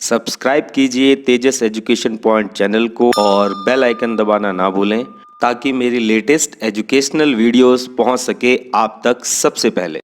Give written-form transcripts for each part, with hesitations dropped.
Subscribe कीजिए तेजस education point channel को और बेल आइकन दबाना ना भूलें ताकि मेरी लेटेस्ट एजुकेशनल वीडियोस पहुंच सके आप तक सबसे पहले।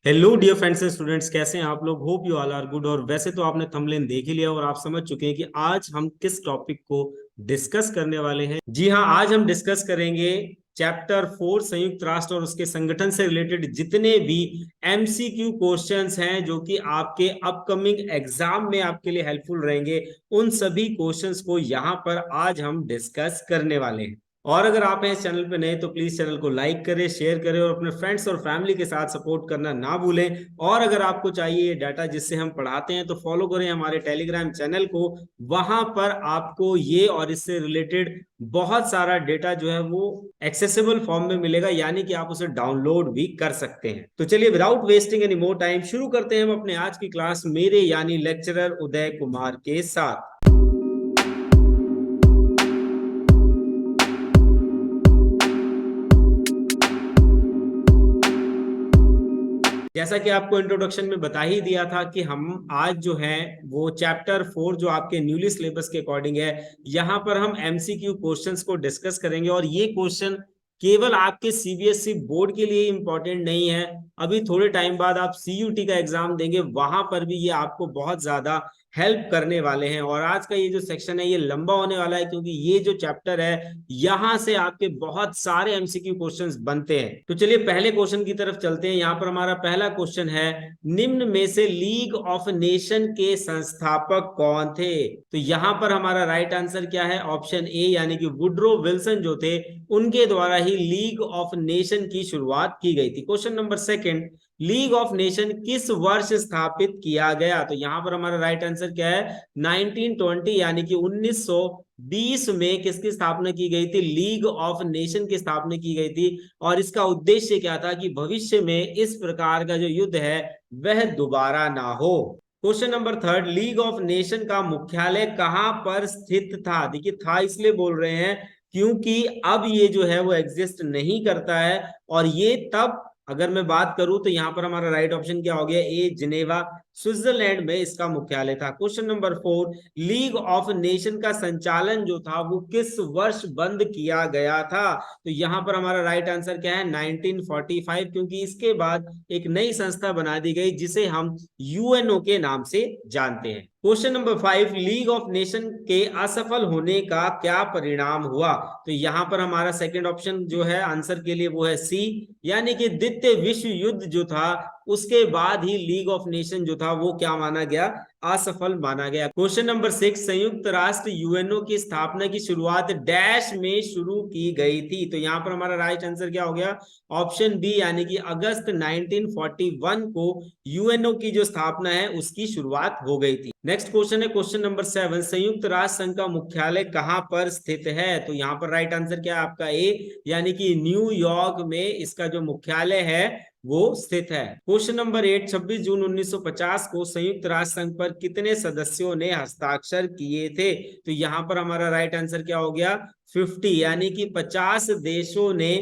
Hello dear friends and students, कैसे हैं आप लोग। Hope you all are good. और वैसे तो आपने थंबनेल देख ही लिया और आप समझ चुके हैं कि आज हम किस टॉपिक को डिस्कस करने वाले हैं। जी हाँ, आज हम डिस्कस करेंगे चैप्टर 4 संयुक्त राष्ट्र और उसके संगठन से रिलेटेड जितने भी एमसीक्यू क्वेश्चंस हैं जो कि आपके अपकमिंग एग्जाम में आपके लिए हेल्पफुल रहेंगे, उन सभी क्वेश्चंस को यहाँ पर आज हम डिस्कस करने वाले हैं। और अगर आप हैं इस चैनल पे नए तो प्लीज चैनल को लाइक करें, शेयर करें और अपने फ्रेंड्स और फैमिली के साथ सपोर्ट करना ना भूलें। और अगर आपको चाहिए ये डाटा जिससे हम पढ़ाते हैं तो फॉलो करें हमारे टेलीग्राम चैनल को। वहां पर आपको ये और इससे रिलेटेड बहुत सारा डेटा जो है वो एक्सेसिबल फॉर्म में मिलेगा, यानी कि आप उसे डाउनलोड भी कर सकते हैं। तो चलिए without wasting any more time शुरू करते हैं हम अपने आज की क्लास मेरे यानी लेक्चरर उदय कुमार के साथ। जैसा कि आपको इंट्रोडक्शन में बता ही दिया था कि हम आज जो है वो चैप्टर 4 जो आपके न्यूली सिलेबस के अकॉर्डिंग है, यहाँ पर हम एमसीक्यू क्वेश्चंस को डिस्कस करेंगे। और ये क्वेश्चन केवल आपके सीबीएसई बोर्ड के लिए इंपॉर्टेंट नहीं है, अभी थोड़े टाइम बाद आप सीयूटी का एग्जाम देंगे, वहां पर भी ये आपको बहुत ज्यादा हेल्प करने वाले हैं। और आज का ये जो सेक्शन है ये लंबा होने वाला है, क्योंकि ये जो चैप्टर है यहां से आपके बहुत सारे एमसीक्यू क्वेश्चंस बनते हैं। तो चलिए पहले क्वेश्चन की तरफ चलते हैं। यहाँ पर हमारा पहला क्वेश्चन है, निम्न में से लीग ऑफ नेशन के संस्थापक कौन थे। तो यहाँ पर हमारा राइट आंसर क्या है, ऑप्शन ए, यानी कि वुड्रो विल्सन जो थे उनके द्वारा ही लीग ऑफ नेशन की शुरुआत की गई थी। Question number second, league of nation किस वर्ष स्थापित किया गया। तो यहां पर हमारा राइट आंसर क्या है, 1920, यानी कि 1920 में किसकी स्थापना की गई थी, लीग ऑफ नेशन की स्थापना की गई थी। और इसका उद्देश्य क्या था कि भविष्य में इस प्रकार का जो युद्ध है वह दोबारा ना हो। Question number third, league of nation का मुख्यालय कहां पर स्थित था। देखिए था इसलिए बोल रहे हैं क्योंकि अब ये जो है वो एग्जिस्ट नहीं करता है। और ये तब अगर मैं बात करूं तो यहां पर हमारा राइट ऑप्शन क्या हो गया, ए, जिनेवा स्विट्जरलैंड में इसका मुख्यालय था। Question number 4, league of nation का संचालन जो था वो किस वर्ष बंद किया गया था। तो यहां पर हमारा राइट आंसर क्या है, 1945, क्योंकि इसके बाद एक नई संस्था बना दी गई जिसे हम यूएनओ के नाम से जानते हैं। Question number 5, league of nation के असफल होने का क्या परिणाम हुआ। तो यहां पर हमारा सेकंड ऑप्शन जो है आंसर के लिए वो है सी, यानी कि द्वितीय विश्व युद्ध जो था उसके बाद ही लीग ऑफ नेशन जो था वो क्या माना गया, असफल माना गया। क्वेश्चन नंबर 6, संयुक्त राष्ट्र यूएनओ की स्थापना की शुरुआत डैश में शुरू की गई थी। तो यहां पर हमारा राइट आंसर क्या हो गया, ऑप्शन बी, यानी कि अगस्त 1941 को यूएनओ की जो स्थापना है उसकी शुरुआत हो गई थी। नेक्स्ट क्वेश्चन है क्वेश्चन नंबर 7, संयुक्त राष्ट्र संघ का मुख्यालय कहां पर स्थित है। तो यहां पर राइट आंसर क्या है आपका, ए, यानी कि न्यूयॉर्क में इसका जो मुख्यालय है वो स्थित है। क्वेश्चन नंबर 8, 26 जून 1950 को संयुक्त राष्ट्र संघ पर कितने सदस्यों ने हस्ताक्षर किए थे। तो यहां पर हमारा राइट आंसर क्या हो गया, 50, यानी कि 50 देशों ने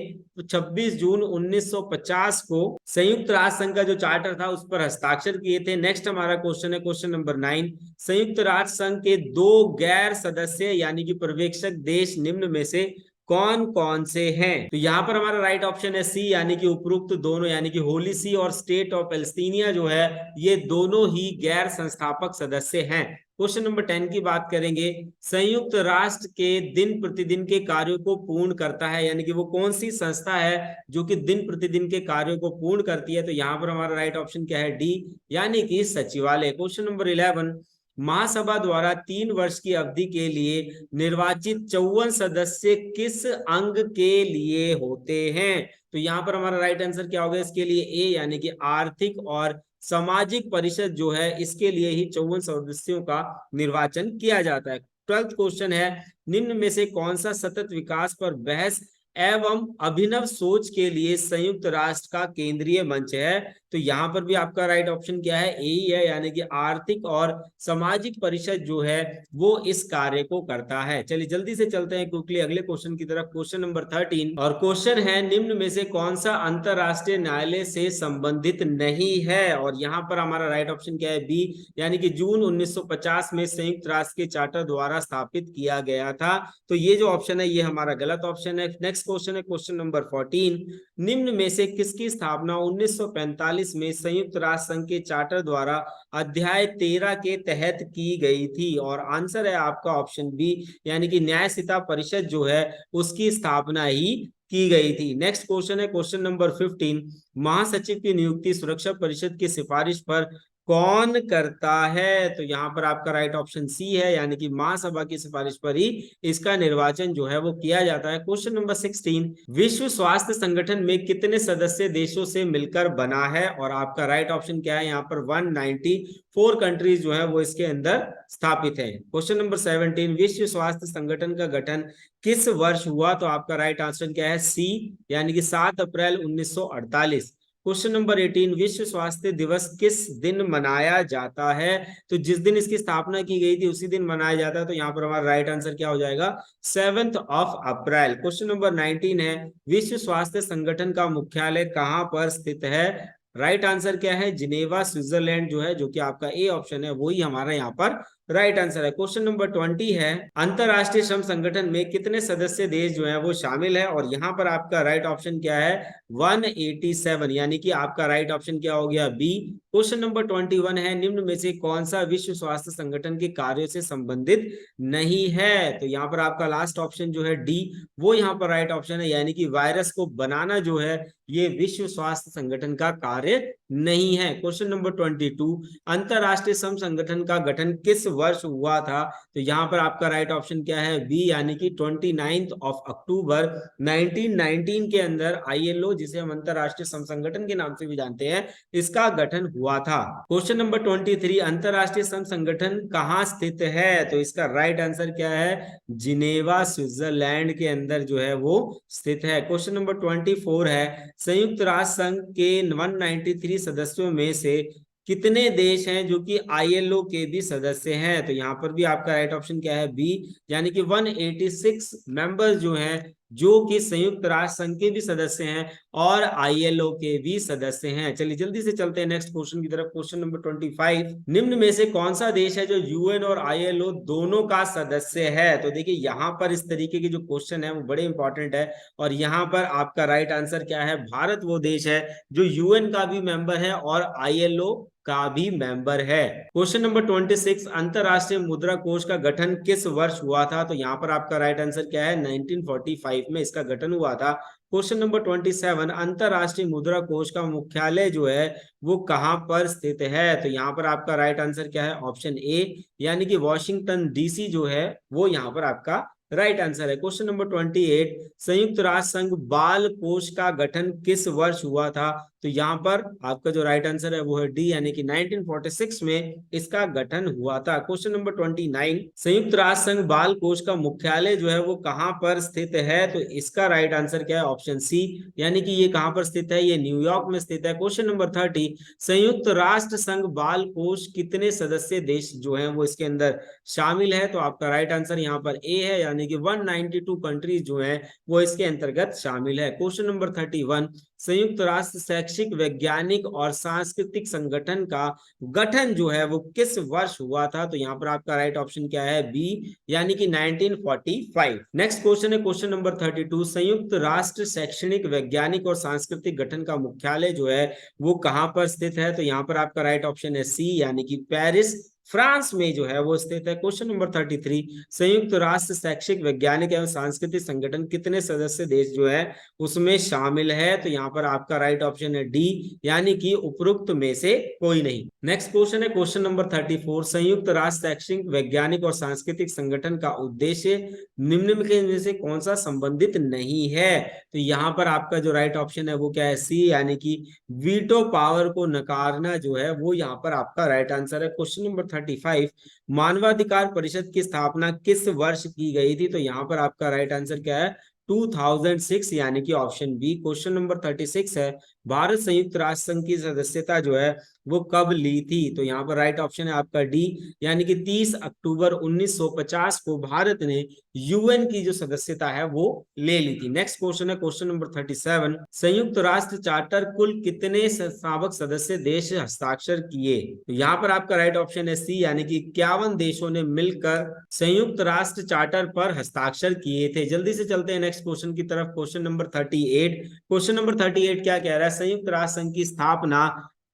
26 जून 1950 को संयुक्त राष्ट्र संघ का जो चार्टर था उस पर हस्ताक्षर किए थे। नेक्स्ट हमारा क्वेश्चन है क्वेश्चन नंबर 9, संयुक्त राष्ट्र संघ के 2 गैर सदस्य यानी कि पर्यवेक्षक देश निम्न में से कौन कौन से हैं। तो यहां पर हमारा राइट ऑप्शन है सी, यानी कि उपरोक्त दोनों, यानी कि होली सी और स्टेट ऑफ पैलेस्टीनिया जो है ये दोनों ही गैर संस्थापक सदस्य हैं। क्वेश्चन नंबर 10 की बात करेंगे, संयुक्त राष्ट्र के दिन प्रतिदिन के कार्यों को पूर्ण करता है, यानी कि वो कौन सी संस्था है जो कि दिन प्रतिदिन के कार्यों को पूर्ण करती है। तो यहां पर हमारा राइट ऑप्शन क्या है, डी, यानी कि सचिवालय। क्वेश्चन नंबर 11, महासभा द्वारा 3 वर्ष की अवधि के लिए निर्वाचित 54 सदस्य किस अंग के लिए होते हैं। तो यहां पर हमारा राइट आंसर क्या होगा इसके लिए, ए, यानी कि आर्थिक और सामाजिक परिषद जो है इसके लिए ही 54 सदस्यों का निर्वाचन किया जाता है। 12th क्वेश्चन है, निम्न में से कौन सा सतत विकास पर बहस एवं अभिनव सोच के लिए संयुक्त राष्ट्र का केंद्रीय मंच है। तो यहाँ पर भी आपका राइट ऑप्शन क्या है, ए ही है, यानी कि आर्थिक और सामाजिक परिषद जो है वो इस कार्य को करता है। चलिए जल्दी से चलते हैं क्विकली अगले क्वेश्चन की तरफ, क्वेश्चन नंबर 13। और क्वेश्चन है, निम्न में से कौन सा अंतरराष्ट्रीय न्यायालय से संबंधित नहीं है? और यहाँ पर हमारा राइट ऑप्शन क्या है, बी, यानी कि जून 1950 में संयुक्त राष्ट्र के चार्टर द्वारा स्थापित किया गया था। तो ये जो ऑप्शन है ये हमारा गलत ऑप्शन है। नेक्स्ट क्वेश्चन है क्वेश्चन नंबर 14। निम्न में से किसकी स्थापना 1945 में संयुक्त राष्ट्र संघ के चार्टर द्वारा अध्याय 13 के तहत की गई थी? और आंसर है आपका ऑप्शन बी, यानी कि न्यायसिता परिषद जो है उसकी स्थापना ही की गई थी। नेक्स्ट क्वेश्चन है क्वेश्चन नंबर 15। महासचिव की नियुक्ति सुरक्षा परिषद की सिफारिश पर कौन करता है? तो यहाँ पर आपका राइट ऑप्शन सी है, यानी कि महासभा की सिफारिश पर ही इसका निर्वाचन जो है वो किया जाता है। Question number 16। विश्व स्वास्थ्य संगठन में कितने सदस्य देशों से मिलकर बना है? और आपका राइट ऑप्शन क्या है, यहाँ पर 194 कंट्रीज जो है वो इसके अंदर स्थापित है। Question number 17। विश्व स्वास्थ्य संगठन का गठन किस वर्ष हुआ? तो आपका राइट आंसर क्या है, सी, यानी कि 7 अप्रैल 1948। Question number 18। विश्व स्वास्थ्य दिवस किस दिन मनाया जाता है? तो जिस दिन इसकी स्थापना की गई थी उसी दिन मनाया जाता है। तो यहाँ पर हमारा राइट आंसर क्या हो जाएगा, 7 अप्रैल। क्वेश्चन नंबर 19 है, विश्व स्वास्थ्य संगठन का मुख्यालय कहाँ पर स्थित है? राइट आंसर क्या है, जिनेवा स्विट्जरलैंड जो है, जो कि आपका ए ऑप्शन है, वही हमारा यहाँ पर राइट आंसर है। क्वेश्चन नंबर 20 है, अंतरराष्ट्रीय श्रम संगठन में कितने सदस्य देश जो है वो शामिल है? और यहाँ पर आपका राइट ऑप्शन क्या है, 187, यानी कि आपका राइट ऑप्शन क्या हो गया, बी। क्वेश्चन नंबर 21 है, निम्न में से कौन सा विश्व स्वास्थ्य संगठन के कार्यों से संबंधित नहीं है? तो यहाँ पर आपका लास्ट ऑप्शन जो है डी, वो यहाँ पर राइट ऑप्शन है, यानी कि वायरस को बनाना जो है ये विश्व स्वास्थ्य संगठन का कार्य नहीं है। क्वेश्चन नंबर 22, अंतरराष्ट्रीय श्रम संगठन का गठन किस वर्ष हुआ था? तो यहाँ पर आपका राइट ऑप्शन क्या है, बी, यानी कि 29 अक्टूबर 1919 के अंदर आईएलओ, जिसे हम अंतरराष्ट्रीय श्रम संगठन के नाम से भी जानते हैं, इसका गठन हुआ था। क्वेश्चन नंबर 23, अंतरराष्ट्रीय श्रम संगठन कहाँ स्थित है? तो इसका राइट आंसर क्या है, जिनेवा स्विट्जरलैंड के अंदर जो है वो स्थित है। क्वेश्चन नंबर 24 है, संयुक्त राष्ट्र संघ के 193 सदस्यों में से कितने देश हैं जो कि आईएलओ के भी सदस्य हैं? तो यहाँ पर भी आपका राइट ऑप्शन क्या है, बी, यानी कि 186 मेंबर्स जो हैं जो कि संयुक्त राष्ट्र संघ के भी सदस्य हैं और आईएलओ के भी सदस्य हैं। चलिए जल्दी से चलते हैं नेक्स्ट क्वेश्चन की तरफ। क्वेश्चन नंबर 25, निम्न में से कौन सा देश है जो यूएन और आईएलओ दोनों का सदस्य है? तो देखिए यहाँ पर इस तरीके के जो क्वेश्चन है वो बड़े इंपॉर्टेंट है, और यहाँ पर आपका राइट आंसर क्या है, भारत वो देश है जो यूएन का भी मेंबर है और आईएलओ का भी मेंबर है। क्वेश्चन नंबर 26, अंतरराष्ट्रीय मुद्रा कोष का गठन किस वर्ष हुआ था? तो यहाँ पर आपका राइट आंसर क्या है, 1945 में इसका गठन हुआ था। क्वेश्चन नंबर 27, अंतरराष्ट्रीय मुद्रा कोष का मुख्यालय जो है वो कहां पर स्थित है? तो यहाँ पर आपका राइट आंसर क्या है, ऑप्शन ए, यानी कि वॉशिंगटन डीसी जो है वो यहाँ पर आपका राइट आंसर है। क्वेश्चन नंबर 28, संयुक्त राष्ट्र संघ बाल कोष का गठन किस वर्ष हुआ था? तो यहाँ पर आपका जो राइट आंसर है वो है डी, यानी कि 1946 में इसका गठन हुआ था। क्वेश्चन नंबर 29, संयुक्त राष्ट्र संघ बाल कोष का मुख्यालय जो है वो कहां पर स्थित है? तो इसका राइट आंसर क्या है, ऑप्शन सी, यानी कि ये कहां पर स्थित है, ये न्यूयॉर्क में स्थित है। क्वेश्चन नंबर 30, संयुक्त राष्ट्र संघ बाल कोष कितने सदस्य देश जो है वो इसके अंदर शामिल है? तो आपका राइट आंसर यहाँ पर ए है, यानी कि 192 कंट्रीज जो है वो इसके अंतर्गत शामिल है। क्वेश्चन नंबर 31, संयुक्त राष्ट्र शैक्षिक वैज्ञानिक और सांस्कृतिक संगठन का गठन जो है वो किस वर्ष हुआ था? तो यहाँ पर आपका राइट ऑप्शन क्या है, बी, यानी कि 1945। नेक्स्ट क्वेश्चन है क्वेश्चन नंबर 32, संयुक्त राष्ट्र शैक्षणिक वैज्ञानिक और सांस्कृतिक गठन का मुख्यालय जो है वो कहां पर स्थित है? तो यहाँ पर आपका राइट ऑप्शन है सी, यानी कि पेरिस फ्रांस में जो है वो स्थित है। क्वेश्चन नंबर 33, संयुक्त राष्ट्र शैक्षिक वैज्ञानिक एवं सांस्कृतिक संगठन कितने सदस्य देश जो है उसमें शामिल है? तो यहाँ पर आपका राइट ऑप्शन है डी, यानी कि उपरोक्त में से कोई नहीं। नेक्स्ट क्वेश्चन है क्वेश्चन नंबर 34, संयुक्त राष्ट्र शैक्षिक वैज्ञानिक और सांस्कृतिक संगठन का उद्देश्य निम्न में से कौन सा संबंधित नहीं है? तो यहाँ पर आपका जो राइट ऑप्शन है वो क्या है, सी, यानी कि वीटो पावर को नकारना जो है वो यहाँ पर आपका राइट आंसर है। क्वेश्चन नंबर 35, मानवाधिकार परिषद की स्थापना किस वर्ष की गई थी? तो यहाँ पर आपका राइट आंसर क्या है, 2006 यानी कि ऑप्शन बी। क्वेश्चन नंबर 36 है, भारत संयुक्त राष्ट्र संघ की सदस्यता जो है वो कब ली थी? तो यहाँ पर राइट ऑप्शन है आपका डी, यानी कि 30 अक्टूबर 1950 को भारत ने यूएन की जो सदस्यता है वो ले ली थी। नेक्स्ट क्वेश्चन है क्वेश्चन नंबर 37, संयुक्त राष्ट्र चार्टर कुल कितने संस्थापक सदस्य देश हस्ताक्षर किए? तो यहाँ पर आपका राइट ऑप्शन है सी, यानी कि 51 देशों ने मिलकर संयुक्त राष्ट्र चार्टर पर हस्ताक्षर किए थे। जल्दी से चलते हैं नेक्स्ट क्वेश्चन की तरफ, क्वेश्चन नंबर 38। क्वेश्चन नंबर 38 क्या कह रहा है? संयुक्त राष्ट्र संघ की स्थापना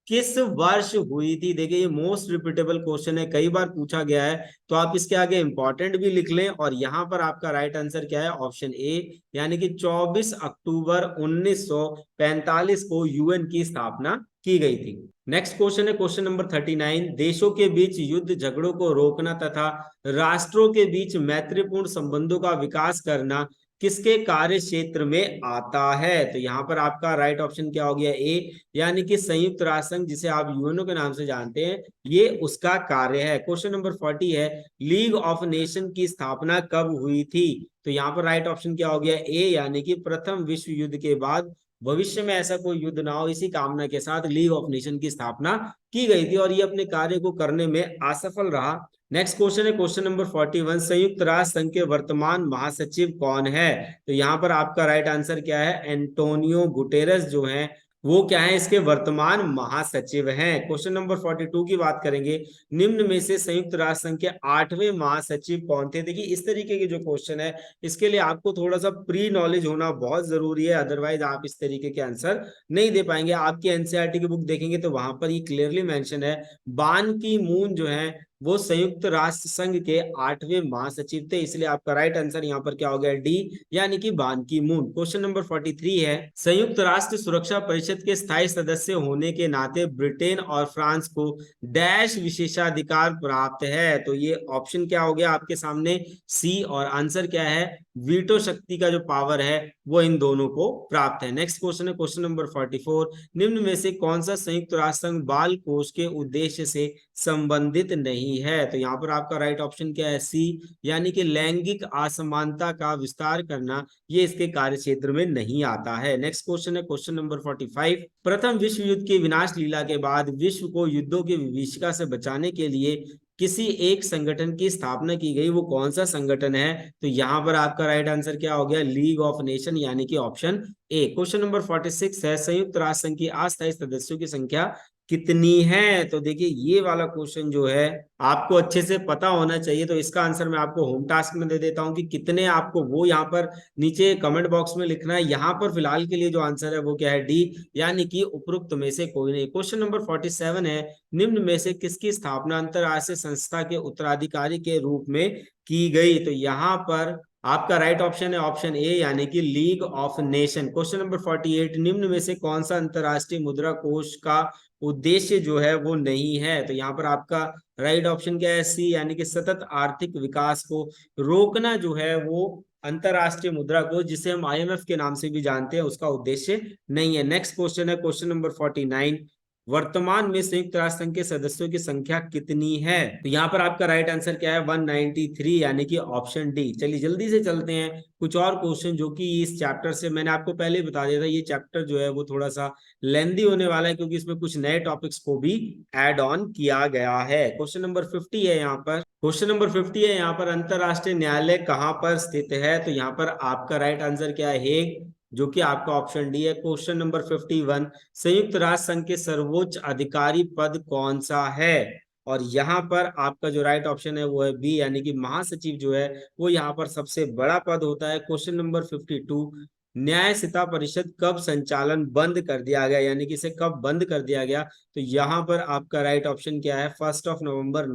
किस वर्ष हुई थी? देखिए ये मोस्ट रिपीटेबल क्वेश्चन है, कई बार पूछा गया है, तो आप इसके आगे इंपॉर्टेंट भी लिख लें। और यहाँ पर आपका राइट आंसर क्या है? ऑप्शन ए, यानी कि 24 अक्टूबर 1945 को यूएन की स्थापना की गई थी। नेक्स्ट क्वेश्चन है क्वेश्चन नंबर 39, देशों के बीच युद्ध झगड़ों को रोकना तथा राष्ट्रों के बीच मैत्रीपूर्ण संबंधों का विकास करना किसके कार्य क्षेत्र में आता है? तो यहाँ पर आपका राइट ऑप्शन क्या हो गया? ए, यानी कि संयुक्त राष्ट्र संघ, जिसे आप यूएनओ के नाम से जानते हैं, ये उसका कार्य है। क्वेश्चन नंबर 40 है, लीग ऑफ नेशन की स्थापना कब हुई थी? तो यहाँ पर राइट ऑप्शन क्या हो गया? ए, यानी कि प्रथम विश्व युद्ध के बाद भविष्य में ऐसा कोई युद्ध ना हो, इसी कामना के साथ लीग ऑफ नेशन की स्थापना की गई थी और ये अपने कार्य को करने में असफल रहा। नेक्स्ट क्वेश्चन है क्वेश्चन नंबर 41, संयुक्त राष्ट्र संघ के वर्तमान महासचिव कौन है? तो यहाँ पर आपका राइट आंसर क्या है? एंटोनियो गुटेरेस जो है वो क्या है? इसके वर्तमान महासचिव हैं। क्वेश्चन नंबर 42 की बात करेंगे, निम्न में से संयुक्त राष्ट्र संघ के 8वें महासचिव कौन थे? देखिए इस तरीके के जो क्वेश्चन है इसके लिए आपको थोड़ा सा प्री नॉलेज होना बहुत जरूरी है, अदरवाइज आप इस तरीके के आंसर नहीं दे पाएंगे। आपकी एनसीईआरटी की बुक देखेंगे तो वहां पर ये क्लियरली मेंशन है, बान की मून जो है वो संयुक्त राष्ट्र संघ के 8वें महासचिव थे, इसलिए आपका राइट आंसर यहाँ पर क्या हो गया? डी, यानी कि बान की मून। क्वेश्चन नंबर 43 है, संयुक्त राष्ट्र सुरक्षा परिषद के स्थायी सदस्य होने के नाते ब्रिटेन और फ्रांस को डैश विशेषाधिकार प्राप्त है? तो ये ऑप्शन क्या हो गया आपके सामने? सी, और आंसर क्या है? वीटो शक्ति का जो पावर है वो इन दोनों को प्राप्त है। नेक्स्ट क्वेश्चन है क्वेश्चन नंबर 44, निम्न में से कौन सा संयुक्त राष्ट्र संघ बाल कोष के उद्देश्य से संबंधित नहीं है? तो यहाँ पर आपका राइट ऑप्शन क्या है? सी, यानी कि लैंगिक असमानता का विस्तार करना ये इसके कार्य क्षेत्र में नहीं आता है। नेक्स्ट क्वेश्चन है क्वेश्चन नंबर 45, प्रथम विश्व युद्ध की विनाश लीला के बाद विश्व को युद्धों की विभीषिका से बचाने के लिए किसी एक संगठन की स्थापना की गई, वो कौन सा संगठन है? तो यहाँ पर आपका राइट आंसर क्या हो गया? लीग ऑफ नेशन, यानी कि ऑप्शन ए। क्वेश्चन नंबर 46 है, संयुक्त राष्ट्र संघ की अस्थायी सदस्यों की संख्या कितनी है? तो देखिए ये वाला क्वेश्चन जो है आपको अच्छे से पता होना चाहिए, तो इसका आंसर मैं आपको होम टास्क में दे देता हूं कि कितने आपको वो यहाँ पर नीचे कमेंट बॉक्स में लिखना है। यहाँ पर फिलहाल के लिए जो आंसर है वो क्या है? डी, यानी कि उपरोक्त में से कोई नहीं। क्वेश्चन नंबर 47 है, निम्न में से किसकी स्थापना अंतरराष्ट्रीय संस्था के उत्तराधिकारी के रूप में की गई? तो यहाँ पर आपका राइट ऑप्शन है ऑप्शन ए, यानी कि league of nation. Question number 48, निम्न में से कौन सा अंतरराष्ट्रीय मुद्रा कोष का उद्देश्य जो है वो नहीं है? तो यहाँ पर आपका राइट ऑप्शन क्या है? सी, यानी कि सतत आर्थिक विकास को रोकना जो है वो अंतरराष्ट्रीय मुद्रा कोष, जिसे हम आईएमएफ के नाम से भी जानते हैं, उसका उद्देश्य नहीं है। नेक्स्ट क्वेश्चन है क्वेश्चन नंबर 49, वर्तमान में संयुक्त राष्ट्र संघ के सदस्यों की संख्या कितनी है? तो यहाँ पर आपका राइट आंसर क्या है? 193, यानी कि ऑप्शन डी। चलिए जल्दी से चलते हैं कुछ और क्वेश्चन जो कि इस चैप्टर से, मैंने आपको पहले ही बता दिया था ये चैप्टर जो है वो थोड़ा सा लेंदी होने वाला है क्योंकि इसमें कुछ नए टॉपिक्स को भी ऐड ऑन किया गया है। क्वेश्चन नंबर 50 है यहाँ पर, क्वेश्चन नंबर 50 है यहाँ पर, अंतरराष्ट्रीय न्यायालय कहाँ पर स्थित है? तो यहाँ पर आपका राइट आंसर क्या है? हेग, जो कि आपका ऑप्शन डी है। क्वेश्चन नंबर 51, संयुक्त राष्ट्र संघ के सर्वोच्च अधिकारी पद कौन सा है? और यहाँ पर आपका जो राइट ऑप्शन है वो है बी, यानी कि महासचिव जो है वो यहाँ पर सबसे बड़ा पद होता है। क्वेश्चन नंबर 52, न्यायसिता परिषद कब संचालन बंद कर दिया गया, यानी कि इसे कब बंद कर दिया गया? तो यहाँ पर आपका राइट ऑप्शन क्या है? 1 नवंबर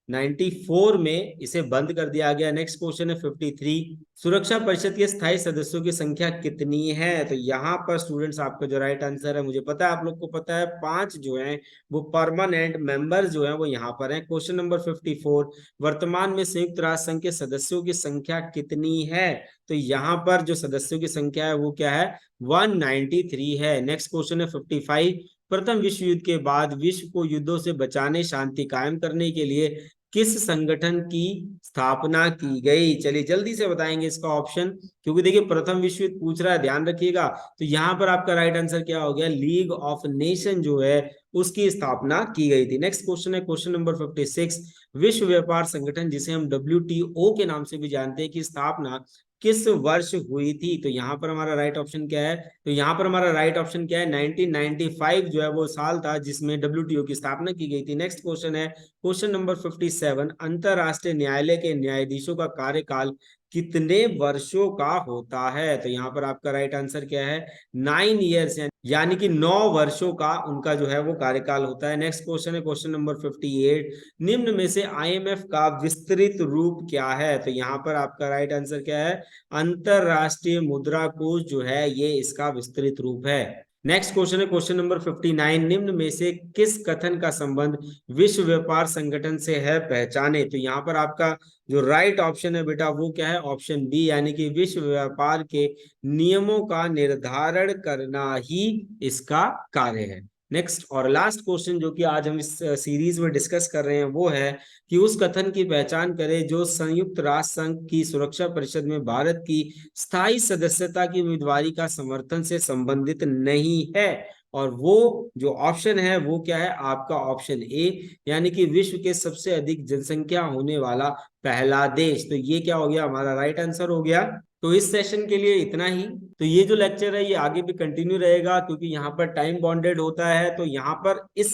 1994 में इसे बंद कर दिया गया। नेक्स्ट क्वेश्चन है 53, सुरक्षा परिषद के स्थायी सदस्यों की संख्या कितनी है? तो यहाँ पर स्टूडेंट्स आपका जो राइट आंसर है, मुझे पता है आप लोग को पता है, 5 जो हैं वो परमानेंट मेंबर्स जो हैं वो यहाँ पर हैं। क्वेश्चन नंबर 54, वर्तमान में संयुक्त राष्ट्र संघ के सदस्यों की संख्या कितनी है? तो यहाँ पर जो सदस्यों की संख्या है वो क्या है? 193 है। नेक्स्ट क्वेश्चन है 55, प्रथम विश्व युद्ध के बाद विश्व को युद्धों से बचाने, शांति कायम करने के लिए किस संगठन की स्थापना की गई? चलिए जल्दी से बताएंगे इसका ऑप्शन, क्योंकि देखिए प्रथम विश्व युद्ध पूछ रहा है, ध्यान रखिएगा। तो यहाँ पर आपका राइट आंसर क्या हो गया? लीग ऑफ नेशन जो है उसकी स्थापना की गई थी। नेक्स्ट क्वेश्चन है क्वेश्चन नंबर 56। विश्व व्यापार संगठन, जिसे हम WTO के नाम से भी जानते हैं, की स्थापना किस वर्ष हुई थी? तो यहाँ पर हमारा राइट ऑप्शन क्या है? तो यहाँ पर हमारा राइट ऑप्शन क्या है? 1995 जो है वो साल था जिसमें WTO की स्थापना की गई थी। नेक्स्ट क्वेश्चन है क्वेश्चन नंबर 57। अंतरराष्ट्रीय न्यायालय के न्यायाधीशों का कार्यकाल कितने वर्षों का होता है? तो यहाँ पर आपका राइट आंसर क्या है? 9 ईयर्स, यानी कि 9 वर्षों का उनका जो है वो कार्यकाल होता है। नेक्स्ट क्वेश्चन है क्वेश्चन नंबर 58। निम्न में से IMF का विस्तृत रूप क्या है? तो यहाँ पर आपका राइट आंसर क्या है? अंतरराष्ट्रीय मुद्रा कोष जो है ये इसका विस्तृत रूप है। नेक्स्ट क्वेश्चन है क्वेश्चन नंबर 59। निम्न में से किस कथन का संबंध विश्व व्यापार संगठन से है? पहचाने। तो यहाँ पर आपका जो राइट ऑप्शन है बेटा वो क्या है? ऑप्शन बी, यानी कि विश्व व्यापार के नियमों का निर्धारण करना ही इसका कार्य है। नेक्स्ट और लास्ट क्वेश्चन जो कि आज हम इस सीरीज में डिस्कस कर रहे हैं वो है कि उस कथन की पहचान करें जो संयुक्त राष्ट्र संघ की सुरक्षा परिषद में भारत की स्थायी सदस्यता की उम्मीदवारी का समर्थन से संबंधित नहीं है। और वो जो ऑप्शन है वो क्या है? आपका ऑप्शन ए, यानी कि विश्व के सबसे अधिक जनसंख्या होने वाला पहला देश। तो ये क्या हो गया? हमारा राइट आंसर हो गया। तो इस सेशन के लिए इतना ही। तो ये जो लेक्चर है ये आगे भी कंटिन्यू रहेगा, क्योंकि यहाँ पर टाइम बॉन्डेड होता है। तो यहाँ पर इस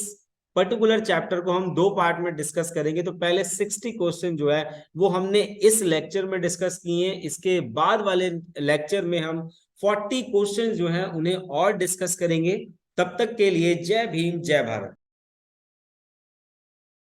पर्टिकुलर चैप्टर को हम 2 पार्ट में डिस्कस करेंगे। तो पहले 60 क्वेश्चन जो है वो हमने इस लेक्चर में डिस्कस किए हैं। इसके बाद वाले लेक्चर में हम 40 क्वेश्चन जो है उन्हें और डिस्कस करेंगे। तब तक के लिए जय भीम, जय भारत।